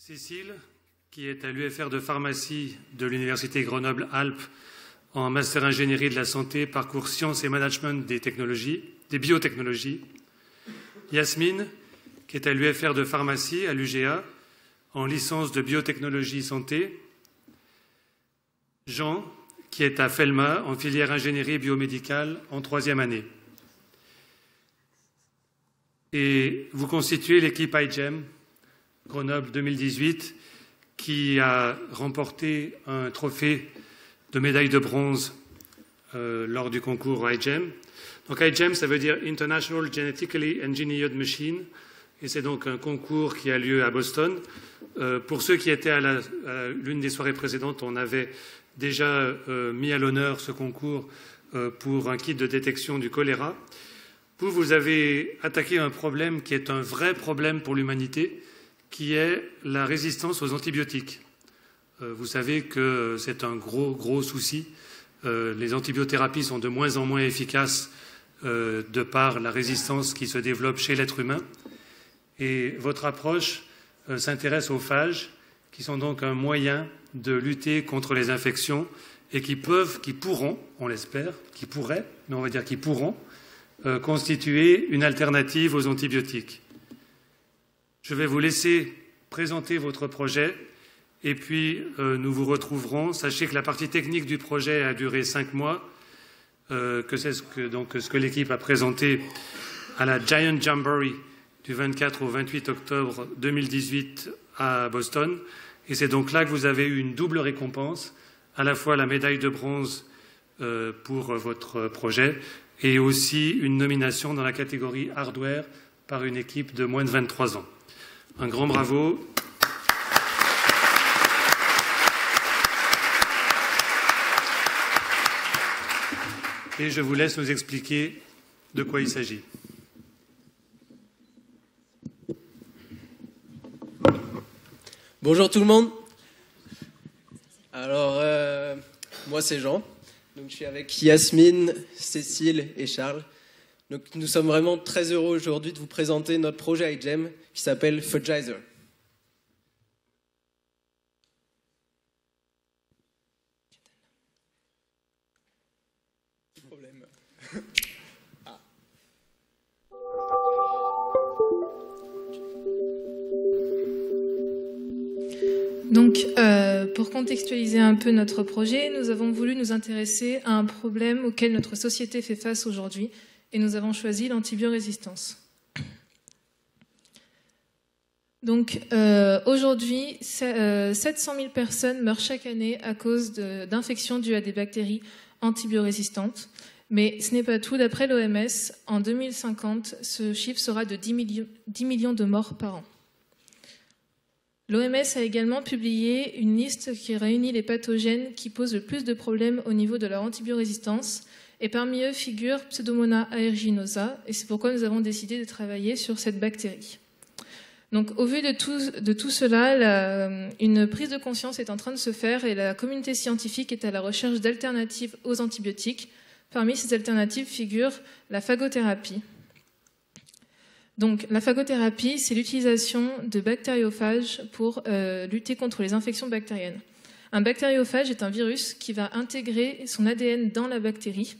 Cécile, qui est à l'UFR de pharmacie de l'Université Grenoble-Alpes en master ingénierie de la santé, parcours sciences et management des biotechnologies. Yasmine, qui est à l'UFR de pharmacie à l'UGA en licence de biotechnologie santé. Jean, qui est à Felma en filière ingénierie biomédicale en 3e année. Et vous constituez l'équipe iGEM Grenoble 2018 qui a remporté un trophée de médaille de bronze lors du concours iGEM. Donc iGEM, ça veut dire International Genetically Engineered Machine, et c'est donc un concours qui a lieu à Boston. Pour ceux qui étaient à l'une des soirées précédentes, on avait déjà mis à l'honneur ce concours pour un kit de détection du choléra. Vous avez attaqué un problème qui est un vrai problème pour l'humanité, qui est la résistance aux antibiotiques. Vous savez que c'est un gros souci. Les antibiothérapies sont de moins en moins efficaces de par la résistance qui se développe chez l'être humain. Et votre approche s'intéresse aux phages, qui sont donc un moyen de lutter contre les infections et qui pourront, on l'espère, qui pourraient, mais on va dire qui pourront, constituer une alternative aux antibiotiques. Je vais vous laisser présenter votre projet et puis nous vous retrouverons. Sachez que la partie technique du projet a duré 5 mois, que c'est ce que l'équipe a présenté à la Giant Jamboree du 24 au 28 octobre 2018 à Boston. Et c'est donc là que vous avez eu une double récompense, à la fois la médaille de bronze pour votre projet et aussi une nomination dans la catégorie hardware par une équipe de moins de 23 ans. Un grand bravo. Et je vous laisse nous expliquer de quoi il s'agit. Bonjour tout le monde. Alors, moi c'est Jean. Donc, je suis avec Yasmine, Cécile et Charles. Donc, nous sommes vraiment très heureux aujourd'hui de vous présenter notre projet iGEM qui s'appelle Fudgizer. Donc, pour contextualiser un peu notre projet, nous avons voulu nous intéresser à un problème auquel notre société fait face aujourd'hui, et nous avons choisi l'antibiorésistance. Donc, aujourd'hui, 700 000 personnes meurent chaque année à cause d'infections dues à des bactéries antibiorésistantes. Mais ce n'est pas tout. D'après l'OMS, en 2050, ce chiffre sera de 10 millions de morts par an. L'OMS a également publié une liste qui réunit les pathogènes qui posent le plus de problèmes au niveau de leur antibiorésistance, et parmi eux figure Pseudomonas aeruginosa, et c'est pourquoi nous avons décidé de travailler sur cette bactérie. Donc, au vu de tout cela, une prise de conscience est en train de se faire et la communauté scientifique est à la recherche d'alternatives aux antibiotiques. Parmi ces alternatives figure la phagothérapie. Donc, la phagothérapie, c'est l'utilisation de bactériophages pour lutter contre les infections bactériennes. Un bactériophage est un virus qui va intégrer son ADN dans la bactérie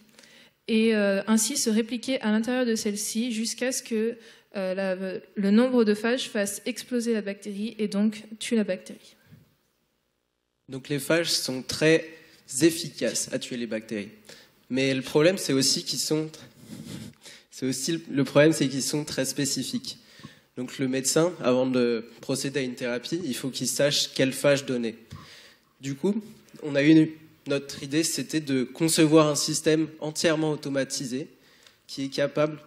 et ainsi se répliquer à l'intérieur de celle-ci jusqu'à ce que le nombre de phages fasse exploser la bactérie et donc tue la bactérie. Donc, les phages sont très efficaces à tuer les bactéries. Mais le problème, c'est aussi qu'ils sont très spécifiques. Donc le médecin, avant de procéder à une thérapie, il faut qu'il sache quelle phage donner. Du coup, notre idée, c'était de concevoir un système entièrement automatisé qui est capable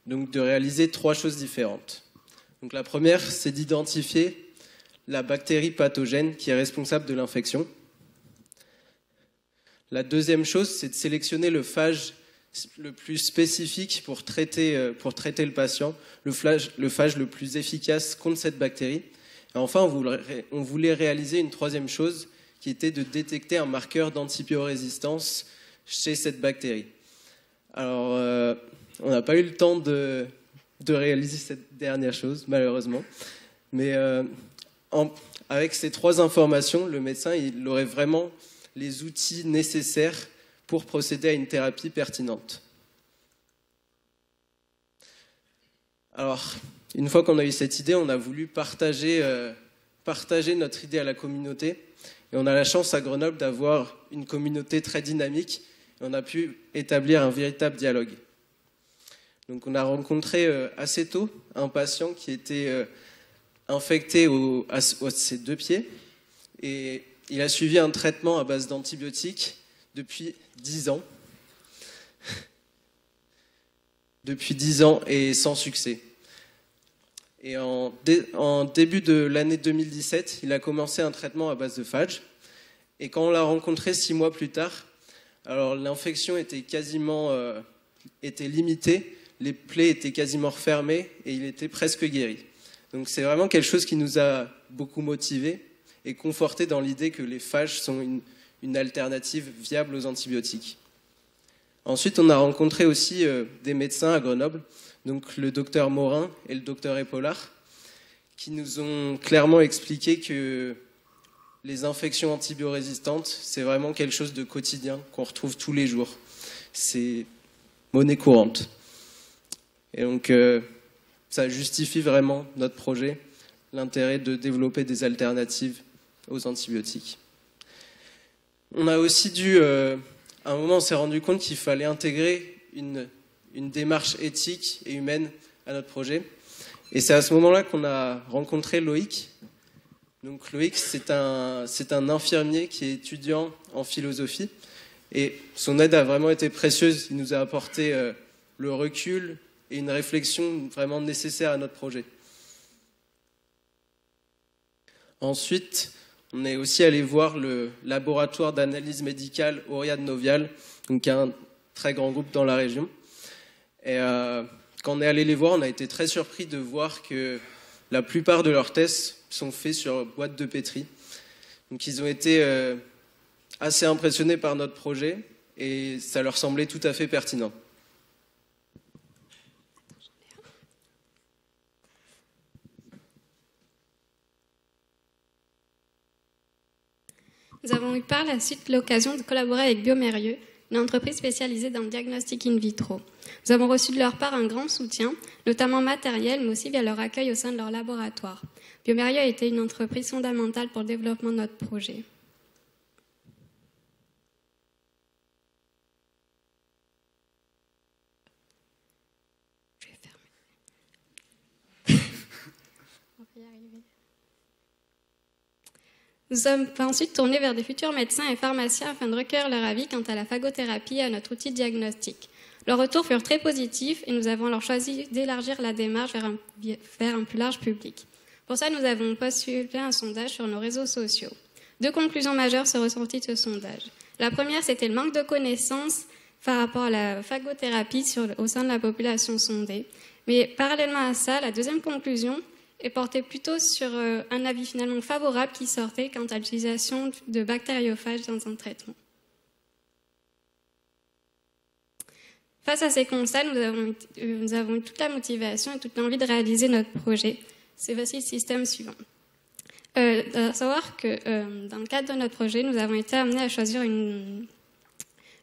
donc, de réaliser 3 choses différentes. Donc la première, c'est d'identifier la bactérie pathogène qui est responsable de l'infection. La deuxième chose, c'est de sélectionner le phage le plus spécifique pour traiter le patient, le phage le plus efficace contre cette bactérie. Et enfin, on voulait réaliser une troisième chose qui était de détecter un marqueur d'antibiorésistance chez cette bactérie. Alors, on n'a pas eu le temps de réaliser cette dernière chose, malheureusement. Mais avec ces 3 informations, le médecin il aurait vraiment les outils nécessaires pour procéder à une thérapie pertinente. Alors, une fois qu'on a eu cette idée, on a voulu partager notre idée à la communauté. Et on a la chance à Grenoble d'avoir une communauté très dynamique. Et on a pu établir un véritable dialogue. Donc on a rencontré assez tôt un patient qui était infecté à ses 2 pieds. Et il a suivi un traitement à base d'antibiotiques depuis 10 ans. Depuis 10 ans et sans succès. Et en début de l'année 2017, il a commencé un traitement à base de phage. Et quand on l'a rencontré 6 mois plus tard, alors l'infection était quasiment limitée, les plaies étaient quasiment refermées et il était presque guéri. Donc c'est vraiment quelque chose qui nous a beaucoup motivés et confortés dans l'idée que les phages sont une alternative viable aux antibiotiques. Ensuite, on a rencontré aussi des médecins à Grenoble, donc le docteur Morin et le docteur Epaulard, qui nous ont clairement expliqué que les infections antibiorésistantes, c'est vraiment quelque chose de quotidien qu'on retrouve tous les jours. C'est monnaie courante. Et donc, ça justifie vraiment notre projet, l'intérêt de développer des alternatives aux antibiotiques. On a aussi à un moment, on s'est rendu compte qu'il fallait intégrer une démarche éthique et humaine à notre projet. Et c'est à ce moment-là qu'on a rencontré Loïc. Donc Loïc, c'est un infirmier qui est étudiant en philosophie. Et son aide a vraiment été précieuse. Il nous a apporté le recul et une réflexion vraiment nécessaire à notre projet. Ensuite, on est aussi allé voir le laboratoire d'analyse médicale Oriade Novial, donc un très grand groupe dans la région. Et quand on est allé les voir, on a été très surpris de voir que la plupart de leurs tests sont faits sur boîte de pétri. Donc ils ont été assez impressionnés par notre projet et ça leur semblait tout à fait pertinent. Nous avons eu par la suite l'occasion de collaborer avec Biomérieux, une entreprise spécialisée dans le diagnostic in vitro. Nous avons reçu de leur part un grand soutien, notamment matériel, mais aussi via leur accueil au sein de leur laboratoire. Biomérieux a été une entreprise fondamentale pour le développement de notre projet. Je vais fermer. On va y arriver. Nous sommes ensuite tournés vers des futurs médecins et pharmaciens afin de recueillir leur avis quant à la phagothérapie et à notre outil de diagnostic. Leurs retours furent très positifs et nous avons alors choisi d'élargir la démarche vers un plus large public. Pour ça, nous avons postulé un sondage sur nos réseaux sociaux. 2 conclusions majeures se ressorties de ce sondage. La première, c'était le manque de connaissances par rapport à la phagothérapie au sein de la population sondée. Mais parallèlement à ça, la deuxième conclusion est portée plutôt sur un avis finalement favorable qui sortait quant à l'utilisation de bactériophages dans un traitement. Face à ces constats, nous avons eu toute la motivation et toute l'envie de réaliser notre projet. C'est voici le système suivant. À savoir que dans le cadre de notre projet, nous avons été amenés à choisir une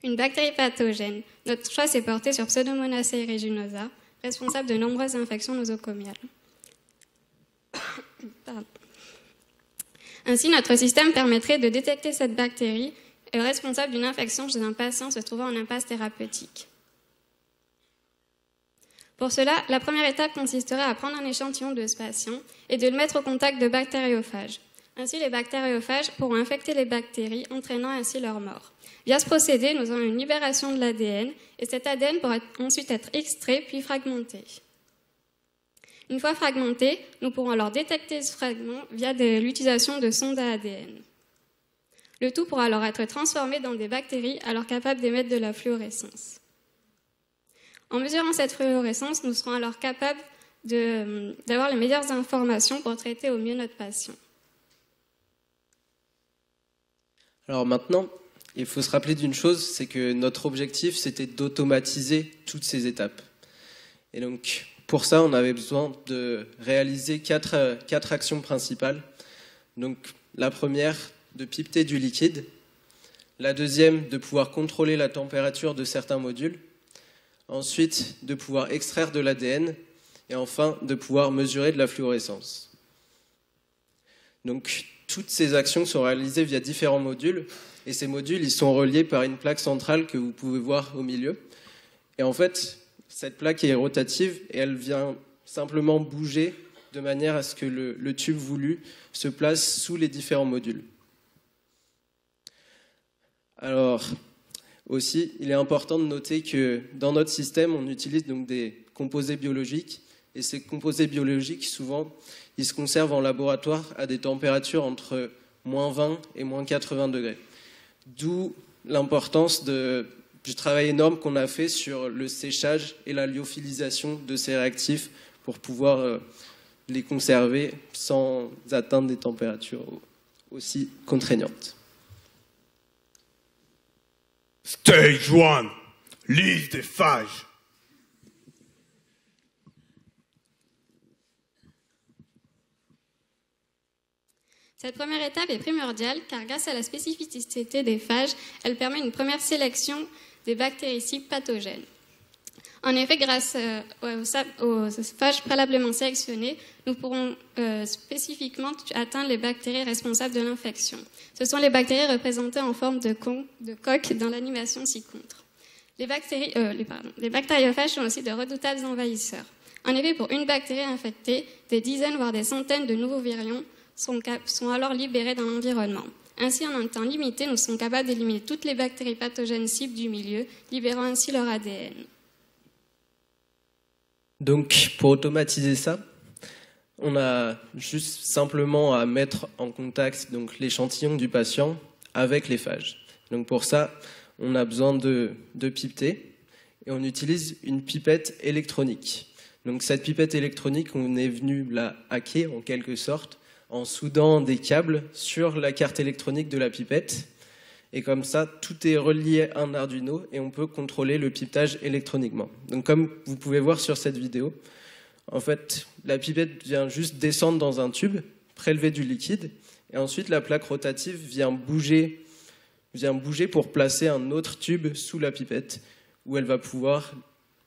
bactérie pathogène. Notre choix s'est porté sur Pseudomonas aeruginosa, responsable de nombreuses infections nosocomiales. Ainsi, notre système permettrait de détecter cette bactérie et responsable d'une infection chez un patient se trouvant en impasse thérapeutique. Pour cela, la première étape consisterait à prendre un échantillon de ce patient et de le mettre au contact de bactériophages. Ainsi, les bactériophages pourront infecter les bactéries, entraînant ainsi leur mort. Via ce procédé, nous avons une libération de l'ADN et cet ADN pourra ensuite être extrait puis fragmenté. Une fois fragmenté, nous pourrons alors détecter ce fragment via l'utilisation de sondes à ADN. Le tout pourra alors être transformé dans des bactéries alors capables d'émettre de la fluorescence. En mesurant cette fluorescence, nous serons alors capables d'avoir les meilleures informations pour traiter au mieux notre patient. Alors maintenant, il faut se rappeler d'une chose, c'est que notre objectif, c'était d'automatiser toutes ces étapes. Et donc, pour ça, on avait besoin de réaliser quatre actions principales. Donc, la première, de pipeter du liquide. La deuxième, de pouvoir contrôler la température de certains modules. Ensuite, de pouvoir extraire de l'ADN. Et enfin, de pouvoir mesurer de la fluorescence. Donc, toutes ces actions sont réalisées via différents modules. Et ces modules, ils sont reliés par une plaque centrale que vous pouvez voir au milieu. Et en fait, cette plaque est rotative et elle vient simplement bouger de manière à ce que le tube voulu se place sous les différents modules. Alors, aussi, il est important de noter que dans notre système, on utilise donc des composés biologiques. Et ces composés biologiques, souvent, ils se conservent en laboratoire à des températures entre moins 20 et moins 80 degrés. D'où l'importance du travail énorme qu'on a fait sur le séchage et la lyophilisation de ces réactifs pour pouvoir les conserver sans atteindre des températures aussi contraignantes. Stage 1, lise des phages. Cette première étape est primordiale car grâce à la spécificité des phages, elle permet une première sélection des bactéricides pathogènes. En effet, grâce aux phages préalablement sélectionnés, nous pourrons spécifiquement atteindre les bactéries responsables de l'infection. Ce sont les bactéries représentées en forme de coque dans l'animation ci-contre. Les bactériophages sont aussi de redoutables envahisseurs. En effet, pour une bactérie infectée, des dizaines voire des centaines de nouveaux virions sont alors libérés dans l'environnement. Ainsi, en un temps limité, nous sommes capables d'éliminer toutes les bactéries pathogènes cibles du milieu, libérant ainsi leur ADN. Donc, pour automatiser ça, on a juste simplement à mettre en contact donc, l'échantillon du patient avec les phages. Donc, pour ça, on a besoin de pipeter et on utilise une pipette électronique. Donc, cette pipette électronique, on est venu la hacker en quelque sorte en soudant des câbles sur la carte électronique de la pipette. Et comme ça, tout est relié à un Arduino et on peut contrôler le pipetage électroniquement. Donc comme vous pouvez voir sur cette vidéo, en fait, la pipette vient juste descendre dans un tube, prélever du liquide, et ensuite la plaque rotative vient bouger pour placer un autre tube sous la pipette où elle va pouvoir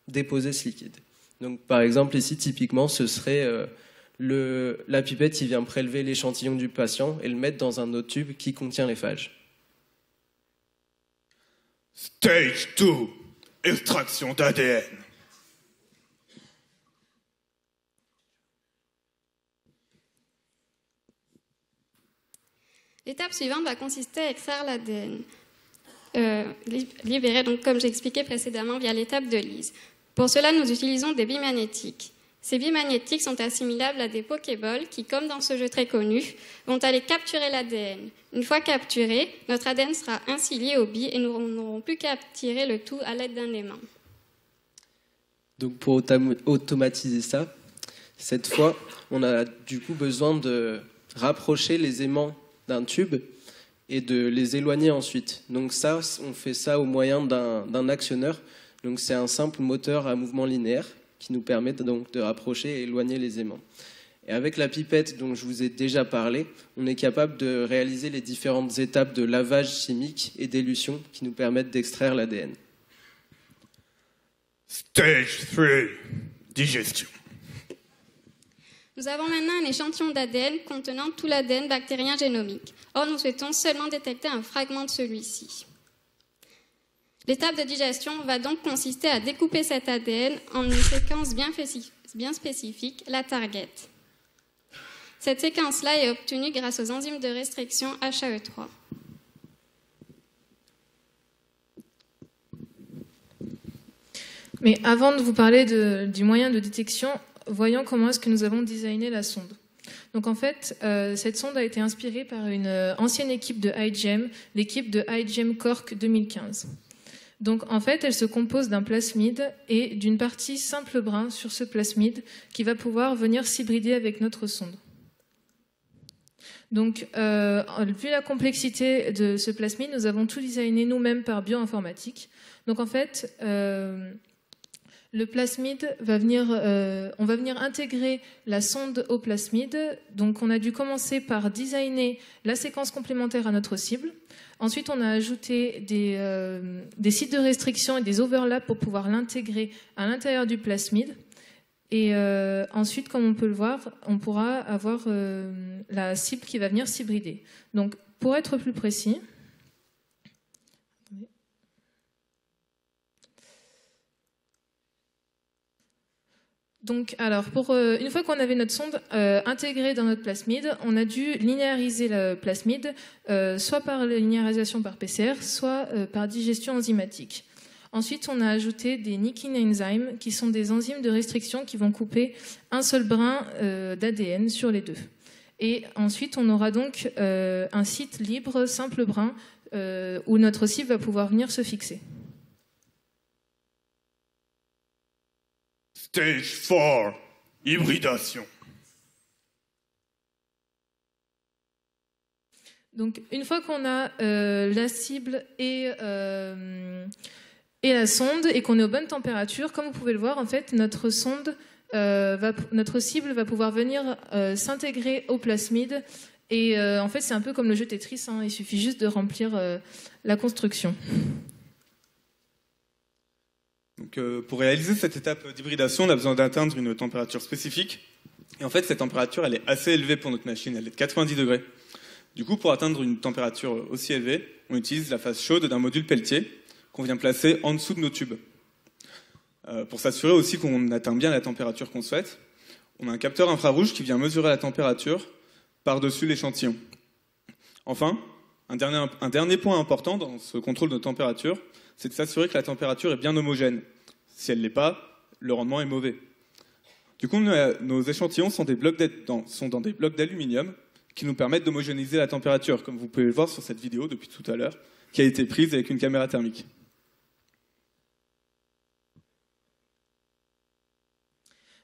déposer ce liquide. Donc par exemple ici, typiquement, ce serait la pipette qui vient prélever l'échantillon du patient et le mettre dans un autre tube qui contient les phages. Stage 2, extraction d'ADN. L'étape suivante va consister à extraire l'ADN, libéré, donc, comme j'ai expliqué précédemment, via l'étape de lyse. Pour cela, nous utilisons des billes magnétiques. Ces billes magnétiques sont assimilables à des Pokéballs qui, comme dans ce jeu très connu, vont aller capturer l'ADN. Une fois capturé, notre ADN sera ainsi lié aux billes et nous n'aurons plus qu'à tirer le tout à l'aide d'un aimant. Donc pour automatiser ça, cette fois, on a du coup besoin de rapprocher les aimants d'un tube et de les éloigner ensuite. Donc ça, on fait ça au moyen d'un actionneur. Donc c'est un simple moteur à mouvement linéaire qui nous permet donc de rapprocher et éloigner les aimants. Et avec la pipette dont je vous ai déjà parlé, on est capable de réaliser les différentes étapes de lavage chimique et d'élution qui nous permettent d'extraire l'ADN. Stage 3, digestion. Nous avons maintenant un échantillon d'ADN contenant tout l'ADN bactérien génomique. Or, nous souhaitons seulement détecter un fragment de celui-ci. L'étape de digestion va donc consister à découper cet ADN en une séquence bien spécifique, la target. Cette séquence-là est obtenue grâce aux enzymes de restriction HAE3. Mais avant de vous parler du moyen de détection, voyons comment est-ce que nous avons designé la sonde. Donc en fait, cette sonde a été inspirée par une ancienne équipe de iGEM, l'équipe de iGEM Cork 2015. Donc en fait, elle se compose d'un plasmide et d'une partie simple brin sur ce plasmide qui va pouvoir venir s'hybrider avec notre sonde. Donc, vu la complexité de ce plasmide, nous avons tout designé nous-mêmes par bioinformatique. Donc en fait, Le plasmide va venir, on va venir intégrer la sonde au plasmide. Donc on a dû commencer par designer la séquence complémentaire à notre cible. Ensuite, on a ajouté des sites de restriction et des overlaps pour pouvoir l'intégrer à l'intérieur du plasmide. Et ensuite, comme on peut le voir, on pourra avoir la cible qui va venir s'hybrider. Donc, pour être plus précis, donc, alors, une fois qu'on avait notre sonde intégrée dans notre plasmide, on a dû linéariser le plasmide, soit par linéarisation par PCR, soit par digestion enzymatique. Ensuite, on a ajouté des nicking enzymes, qui sont des enzymes de restriction qui vont couper un seul brin d'ADN sur les deux. Et ensuite, on aura donc un site libre, simple brin, où notre cible va pouvoir venir se fixer. Stage 4, hybridation. Donc, une fois qu'on a la cible et la sonde et qu'on est aux bonnes températures, comme vous pouvez le voir, en fait, notre cible va pouvoir venir s'intégrer au plasmide. Et en fait, c'est un peu comme le jeu Tetris, hein, il suffit juste de remplir la construction. Donc, pour réaliser cette étape d'hybridation, on a besoin d'atteindre une température spécifique. Et en fait, cette température, elle est assez élevée pour notre machine, elle est de 90 degrés. Du coup, pour atteindre une température aussi élevée, on utilise la phase chaude d'un module Peltier qu'on vient placer en dessous de nos tubes. Pour s'assurer aussi qu'on atteint bien la température qu'on souhaite, on a un capteur infrarouge qui vient mesurer la température par-dessus l'échantillon. Enfin, un dernier point important dans ce contrôle de température, c'est de s'assurer que la température est bien homogène. Si elle ne l'est pas, le rendement est mauvais. Du coup, nos échantillons sont dans des blocs d'aluminium qui nous permettent d'homogénéiser la température, comme vous pouvez le voir sur cette vidéo depuis tout à l'heure, qui a été prise avec une caméra thermique.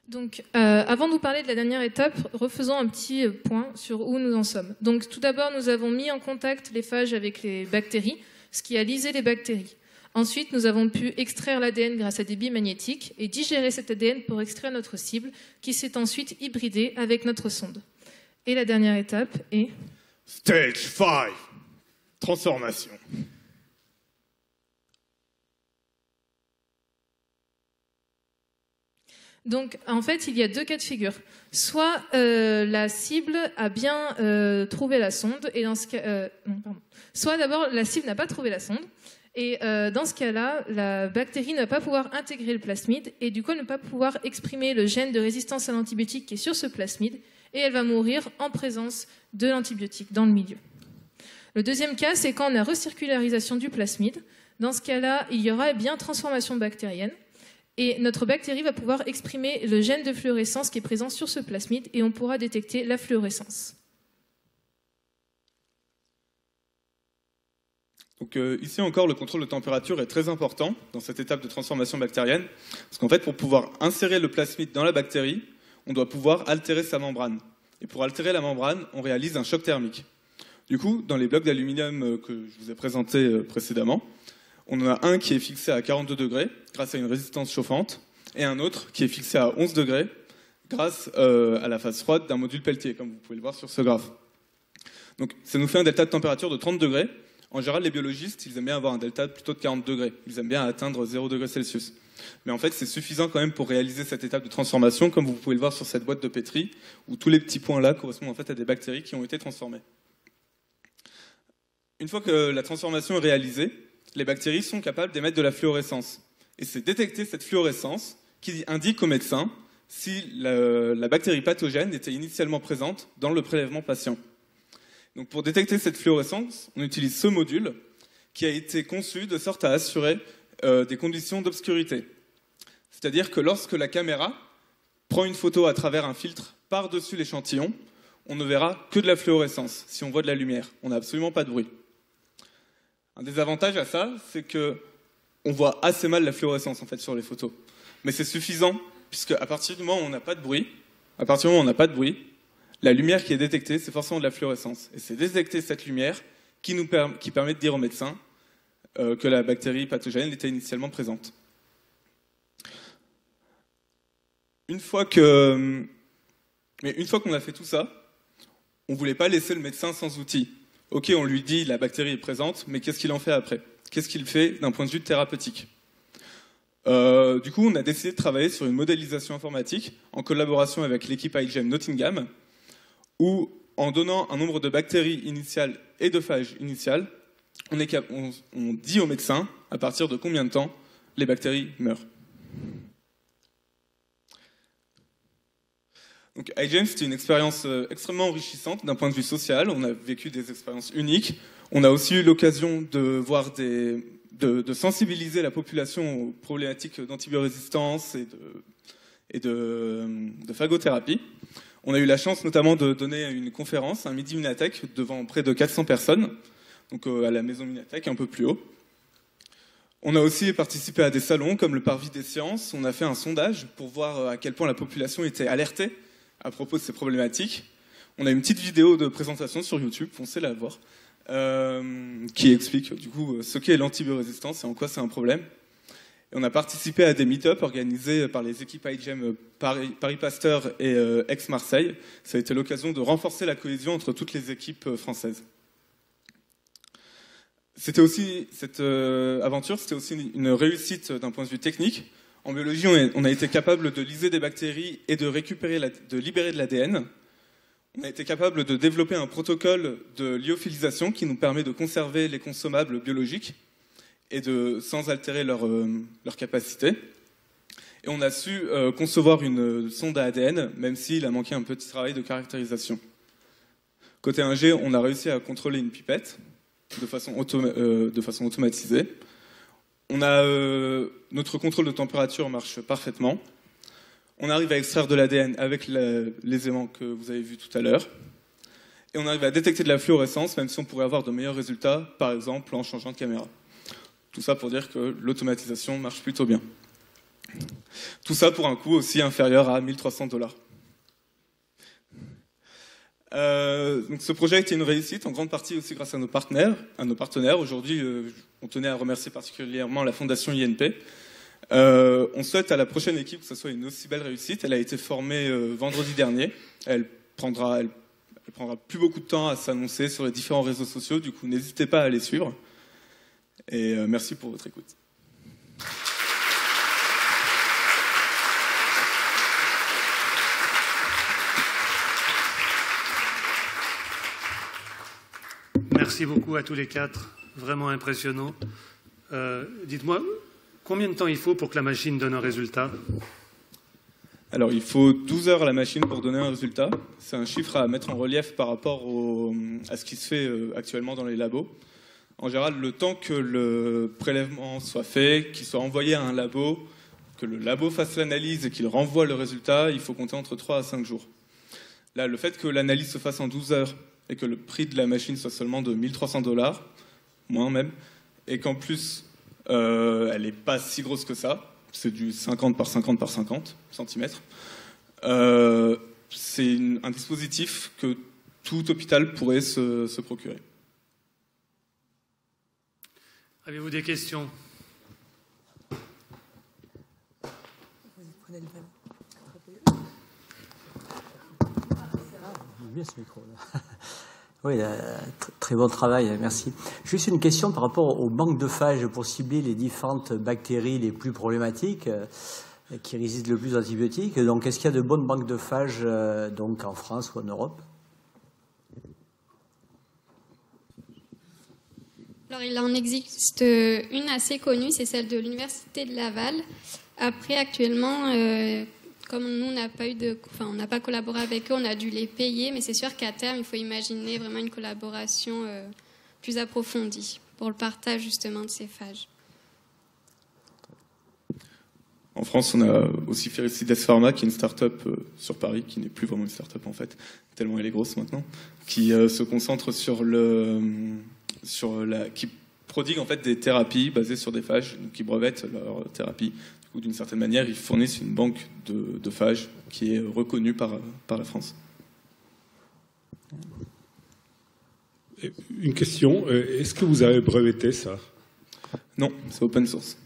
Donc, avant de vous parler de la dernière étape, refaisons un petit point sur où nous en sommes. Donc, tout d'abord, nous avons mis en contact les phages avec les bactéries, ce qui a lysé les bactéries. Ensuite, nous avons pu extraire l'ADN grâce à des billes magnétiques et digérer cet ADN pour extraire notre cible, qui s'est ensuite hybridée avec notre sonde. Et la dernière étape est... Stage 5, transformation. Donc, en fait, il y a deux cas de figure. Soit la cible a bien trouvé la sonde, et dans ce cas, soit d'abord la cible n'a pas trouvé la sonde, et dans ce cas-là, la bactérie ne va pas pouvoir intégrer le plasmide, et du coup, elle ne va pas pouvoir exprimer le gène de résistance à l'antibiotique qui est sur ce plasmide, et elle va mourir en présence de l'antibiotique dans le milieu. Le deuxième cas, c'est quand on a recircularisation du plasmide. Dans ce cas-là, il y aura bien transformation bactérienne. Et notre bactérie va pouvoir exprimer le gène de fluorescence qui est présent sur ce plasmide et on pourra détecter la fluorescence. Donc ici encore, le contrôle de température est très important dans cette étape de transformation bactérienne. Parce qu'en fait, pour pouvoir insérer le plasmide dans la bactérie, on doit pouvoir altérer sa membrane. Et pour altérer la membrane, on réalise un choc thermique. Du coup, dans les blocs d'aluminium que je vous ai présentés précédemment, on en a un qui est fixé à 42 degrés grâce à une résistance chauffante et un autre qui est fixé à 11 degrés grâce à la phase froide d'un module Peltier, comme vous pouvez le voir sur ce graphe. Donc ça nous fait un delta de température de 30 degrés. En général, les biologistes, ils aiment bien avoir un delta plutôt de 40 degrés. Ils aiment bien atteindre 0 degrés Celsius. Mais en fait, c'est suffisant quand même pour réaliser cette étape de transformation, comme vous pouvez le voir sur cette boîte de pétri, où tous les petits points là correspondent en fait à des bactéries qui ont été transformées. Une fois que la transformation est réalisée, les bactéries sont capables d'émettre de la fluorescence. Et c'est détecter cette fluorescence qui indique au médecin si la bactérie pathogène était initialement présente dans le prélèvement patient. Donc pour détecter cette fluorescence, on utilise ce module qui a été conçu de sorte à assurer des conditions d'obscurité. C'est-à-dire que lorsque la caméra prend une photo à travers un filtre par-dessus l'échantillon, on ne verra que de la fluorescence si on voit de la lumière. On n'a absolument pas de bruit. Un désavantage à ça, c'est qu'on voit assez mal la fluorescence en fait sur les photos. Mais c'est suffisant, puisque à partir du moment où on n'a pas de bruit, la lumière qui est détectée, c'est forcément de la fluorescence. Et c'est détecter cette lumière qui permet de dire au médecin que la bactérie pathogène était initialement présente. une fois qu'on a fait tout ça, on ne voulait pas laisser le médecin sans outils. Ok, on lui dit la bactérie est présente, mais qu'est-ce qu'il en fait après? Qu'est-ce qu'il fait d'un point de vue thérapeutique? Du coup, on a décidé de travailler sur une modélisation informatique en collaboration avec l'équipe iGEM Nottingham, où en donnant un nombre de bactéries initiales et de phages initiales, on dit au médecin à partir de combien de temps les bactéries meurent. Donc, iGEM, c'était une expérience extrêmement enrichissante d'un point de vue social. On a vécu des expériences uniques. On a aussi eu l'occasion de voir de sensibiliser la population aux problématiques d'antibiorésistance et de phagothérapie. On a eu la chance notamment de donner une conférence, un Midi Minatek, devant près de 400 personnes, donc à la maison Minatek, un peu plus haut. On a aussi participé à des salons comme le Parvis des sciences. On a fait un sondage pour voir à quel point la population était alertée à propos de ces problématiques. On a une petite vidéo de présentation sur YouTube, foncez la voir, qui explique du coup ce qu'est l'antibiorésistance et en quoi c'est un problème. Et on a participé à des meet-up organisés par les équipes iGEM Paris Pasteur et Aix-Marseille. Ça a été l'occasion de renforcer la cohésion entre toutes les équipes françaises. Cette aventure, c'était aussi une réussite d'un point de vue technique. En biologie, on a été capable de lyser des bactéries et de libérer de l'ADN. On a été capable de développer un protocole de lyophilisation qui nous permet de conserver les consommables biologiques et sans altérer leur capacité. Et on a su concevoir une sonde à ADN, même s'il a manqué un petit travail de caractérisation. Côté ingé, on a réussi à contrôler une pipette de façon automatisée. Notre contrôle de température marche parfaitement. On arrive à extraire de l'ADN avec les aimants que vous avez vus tout à l'heure. Et on arrive à détecter de la fluorescence, même si on pourrait avoir de meilleurs résultats, par exemple en changeant de caméra. Tout ça pour dire que l'automatisation marche plutôt bien. Tout ça pour un coût aussi inférieur à 1 300 $. Donc ce projet a été une réussite, en grande partie aussi grâce à nos partenaires. Aujourd'hui, on tenait à remercier particulièrement la Fondation INP. On souhaite à la prochaine équipe que ce soit une aussi belle réussite. Elle a été formée vendredi dernier. Elle prendra plus beaucoup de temps à s'annoncer sur les différents réseaux sociaux. Du coup, n'hésitez pas à les suivre. Et merci pour votre écoute. Merci beaucoup à tous les quatre, vraiment impressionnant. Dites-moi, combien de temps il faut pour que la machine donne un résultat? Alors, il faut 12 heures à la machine pour donner un résultat. C'est un chiffre à mettre en relief par rapport à ce qui se fait actuellement dans les labos. En général, le temps que le prélèvement soit fait, qu'il soit envoyé à un labo, que le labo fasse l'analyse et qu'il renvoie le résultat, il faut compter entre 3 à 5 jours. Là, le fait que l'analyse se fasse en 12 heures et que le prix de la machine soit seulement de 1 300 $, moins même, et qu'en plus, elle n'est pas si grosse que ça, c'est du 50 par 50 par 50 cm, c'est un dispositif que tout hôpital pourrait se procurer. Avez-vous des questions? Bien ce micro là. Oui, très bon travail, merci. Juste une question par rapport au banque de phages pour cibler les différentes bactéries les plus problématiques qui résistent le plus aux antibiotiques. Donc, est-ce qu'il y a de bonnes banques de phages donc en France ou en Europe? Alors, il en existe une assez connue, c'est celle de l'Université de Laval. Après, actuellement, comme nous, on n'a pas collaboré avec eux, on a dû les payer, mais c'est sûr qu'à terme, il faut imaginer vraiment une collaboration plus approfondie pour le partage justement de ces phages. En France, on a aussi Ferricides Pharma, qui est une start-up sur Paris, qui n'est plus vraiment une start-up en fait, tellement elle est grosse maintenant, qui se concentre qui prodigue en fait des thérapies basées sur des phages, donc qui brevettent leur thérapie. Du coup, d'une certaine manière, ils fournissent une banque de phages qui est reconnue par la France. Une question, est-ce que vous avez breveté ça? Non, c'est open source.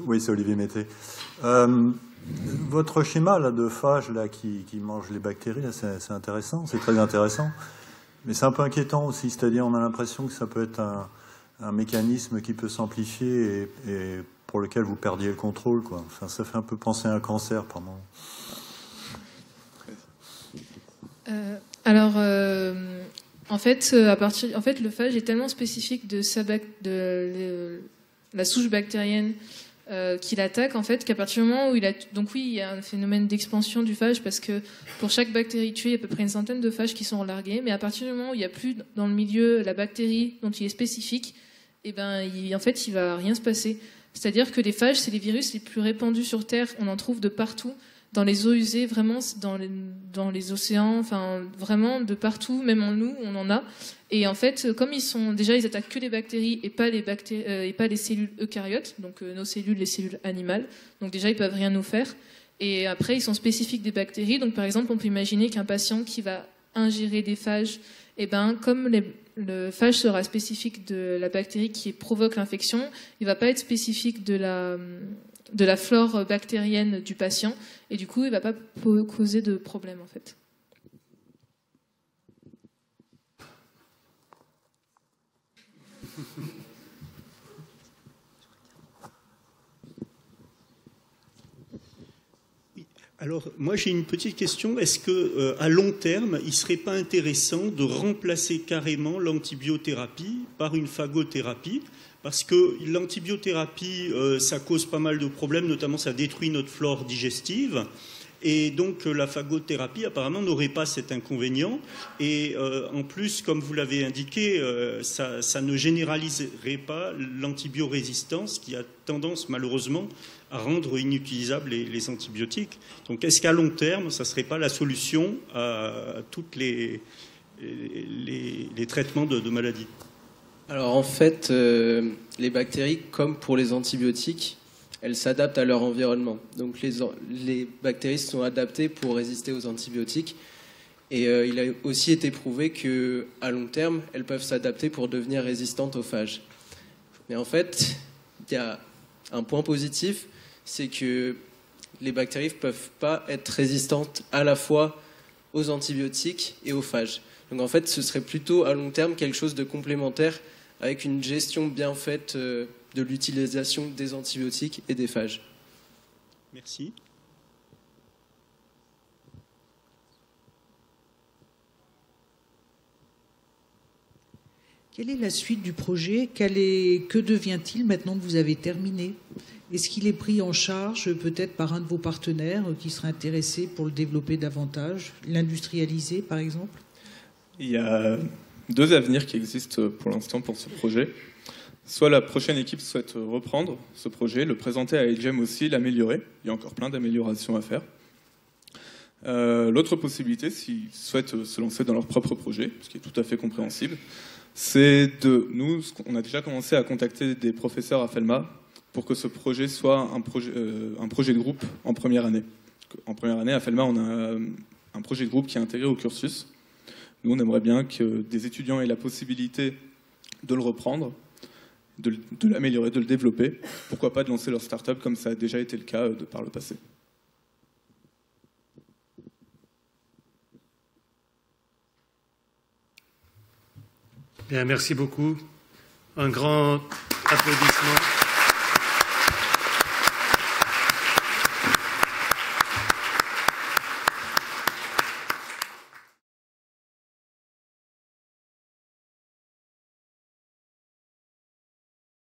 Oui, c'est Olivier Mété. Votre schéma là, de phage là, qui mange les bactéries, c'est intéressant, c'est très intéressant. Mais c'est un peu inquiétant aussi, c'est-à-dire on a l'impression que ça peut être un mécanisme qui peut s'amplifier et pour lequel vous perdiez le contrôle, quoi. Enfin, ça fait un peu penser à un cancer par moment. En fait, le phage est tellement spécifique de la souche bactérienne qu'il attaque, en fait, qu'à partir du moment où il a... Donc oui, il y a un phénomène d'expansion du phage parce que pour chaque bactérie tuée, il y a à peu près une centaine de phages qui sont relargués, mais à partir du moment où il n'y a plus dans le milieu la bactérie dont il est spécifique, il va rien se passer. C'est-à-dire que les phages, c'est les virus les plus répandus sur Terre. On en trouve de partout, dans les eaux usées, vraiment, dans les océans, enfin, vraiment de partout, même en nous, on en a. Et en fait, comme ils attaquent que les bactéries et pas les cellules eucaryotes, donc nos cellules, les cellules animales. Donc déjà, ils peuvent rien nous faire. Et après, ils sont spécifiques des bactéries. Donc par exemple, on peut imaginer qu'un patient qui va ingérer des phages, comme le phage sera spécifique de la bactérie qui provoque l'infection, il ne va pas être spécifique de la flore bactérienne du patient, et du coup, il ne va pas causer de problème, en fait. Alors, moi, j'ai une petite question. Est-ce que, à long terme, il ne serait pas intéressant de remplacer carrément l'antibiothérapie par une phagothérapie? Parce que l'antibiothérapie, ça cause pas mal de problèmes, notamment ça détruit notre flore digestive. Et donc la phagothérapie apparemment n'aurait pas cet inconvénient. Et en plus, comme vous l'avez indiqué, ça ne généraliserait pas l'antibiorésistance qui a tendance malheureusement à rendre inutilisables les antibiotiques. Donc est-ce qu'à long terme, ça ne serait pas la solution à tous les traitements de maladies? Alors en fait, les bactéries, comme pour les antibiotiques, elles s'adaptent à leur environnement. Donc les bactéries sont adaptées pour résister aux antibiotiques. Et il a aussi été prouvé qu'à long terme, elles peuvent s'adapter pour devenir résistantes aux phages. Mais en fait, il y a un point positif, c'est que les bactéries ne peuvent pas être résistantes à la fois aux antibiotiques et aux phages. Donc en fait, ce serait plutôt à long terme quelque chose de complémentaire avec une gestion bien faite de l'utilisation des antibiotiques et des phages. Merci. Quelle est la suite du projet? Que devient-il maintenant que vous avez terminé? Est-ce qu'il est pris en charge peut-être par un de vos partenaires qui serait intéressé pour le développer davantage, l'industrialiser par exemple? Il y a deux avenirs qui existent pour l'instant pour ce projet. Soit la prochaine équipe souhaite reprendre ce projet, le présenter à Aegem aussi, l'améliorer. Il y a encore plein d'améliorations à faire. L'autre possibilité, s'ils souhaitent se lancer dans leur propre projet, ce qui est tout à fait compréhensible, c'est on a déjà commencé à contacter des professeurs à Felma pour que ce projet soit un projet de groupe en première année. En première année, à Felma, on a un projet de groupe qui est intégré au cursus. Nous, on aimerait bien que des étudiants aient la possibilité de le reprendre, de l'améliorer, de le développer. Pourquoi pas de lancer leur start-up comme ça a déjà été le cas par le passé. Bien, merci beaucoup. Un grand applaudissement.